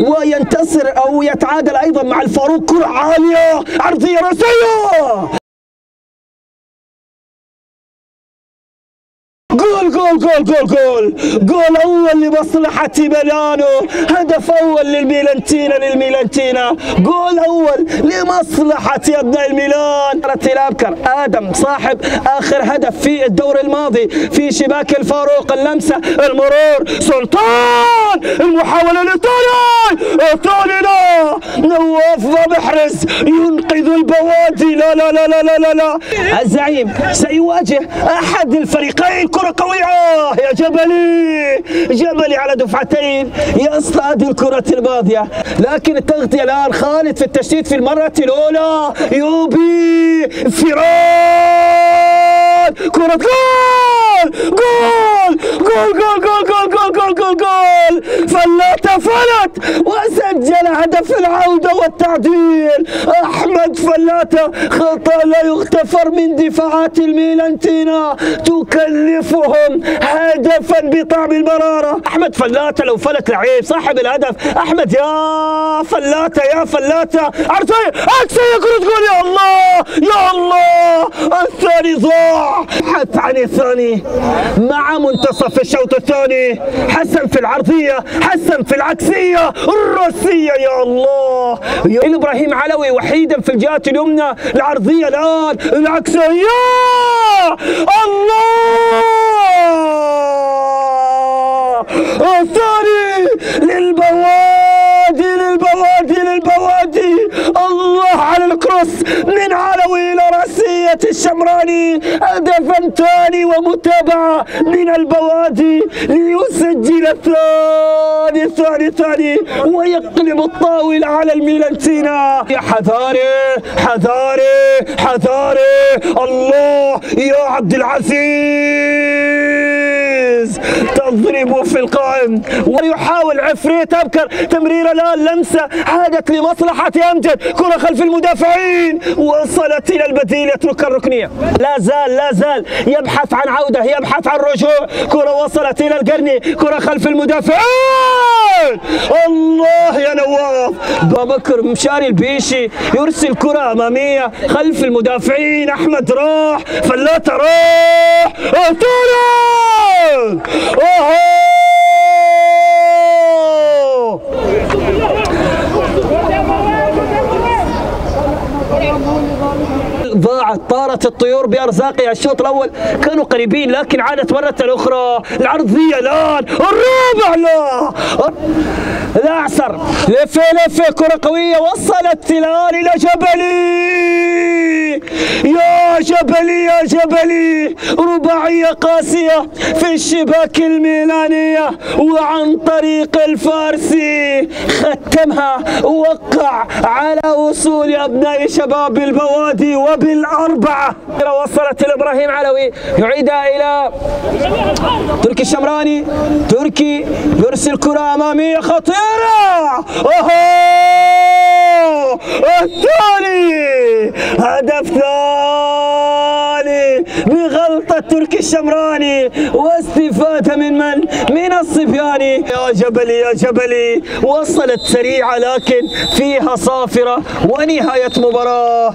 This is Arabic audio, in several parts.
وينتصر أو يتعادل أيضا مع الفاروق. كرة عالية عرضية رأسية، جول أول لمصلحة ميلانو، هدف أول للميلانتينا، جول أول لمصلحة أبناء الميلان. الأبكر آدم صاحب آخر هدف في الدور الماضي في شباك الفاروق، اللمسة، المرور، سلطان، المحاولة الإيطالي لا، نواف محرز ينقذ البوادي. لا الزعيم سيواجه أحد الفريقين. كرة قوية يا جبلي على دفعتين يصطاد الكرة الماضية، لكن التغطية الآن خالد في التشتيت في المرة الأولى. يوبي فيران، كرة جول فلات وسجل هدف العودة والتعديل. أحمد فلاتة، خطأ لا يغتفر من دفاعات الميلانتينا تكلفهم هدفا بطعم المرارة. أحمد فلاتة لو فلت لعيب صاحب الهدف. أحمد يا فلاتة عرضية عكسية، كرة جول. يا الله الثاني ضاع. بحث عن الثاني مع منتصف الشوط الثاني. حسن في العرضية، حسن في العكسية الرأسية. يا الله، إبراهيم علوي وحيدا في الجهة اليمنى. العرضية الآن، العكسية، الله الثاني للبوادي. الله على الكروس من علوي إلى رأسية الشمراني. هدفا ثاني ومتابعة من البوادي ليسجل الثاني ويقلب الطاولة على الميلانتينا. يا حذاري الله يا عبد العزيز، تضرب في القائم ويحاول عفريت أبكر. تمريرة الآن، لمسة عادت لمصلحة أمجد. كرة خلف المدافعين وصلت إلى البديل، يترك الركنية. لا زال يبحث عن عودة، يبحث عن رجوع. كرة وصلت إلى القرني، كرة خلف المدافعين. الله يا نواف. بكر مشاري البيشي يرسل كرة أمامية خلف المدافعين. أحمد راح، فلاتة راح، ضاعت، طارت الطيور بأرزاقها. الشوط الأول كانوا قريبين لكن عادت مرة أخرى. العرضية الآن، الرابع لا، الأعسر لفة، كرة قوية وصلت الآن إلى يا جبلي، رباعية قاسية في الشباك الميلانية، وعن طريق الفارسي ختمها، وقع على وصول أبناء شباب البوادي وبالأربعة. وصلت لإبراهيم علوي، يعيدها إلى تركي الشمراني. تركي يرسل كرة أمامية خطيرة. الثاني، هدف ثاني بغلطة تركي الشمراني واستفادة من الصبياني. يا جبلي وصلت سريعة لكن فيها صافرة، ونهاية مباراة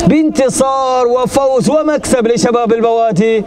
بانتصار وفوز ومكسب لشباب البوادي.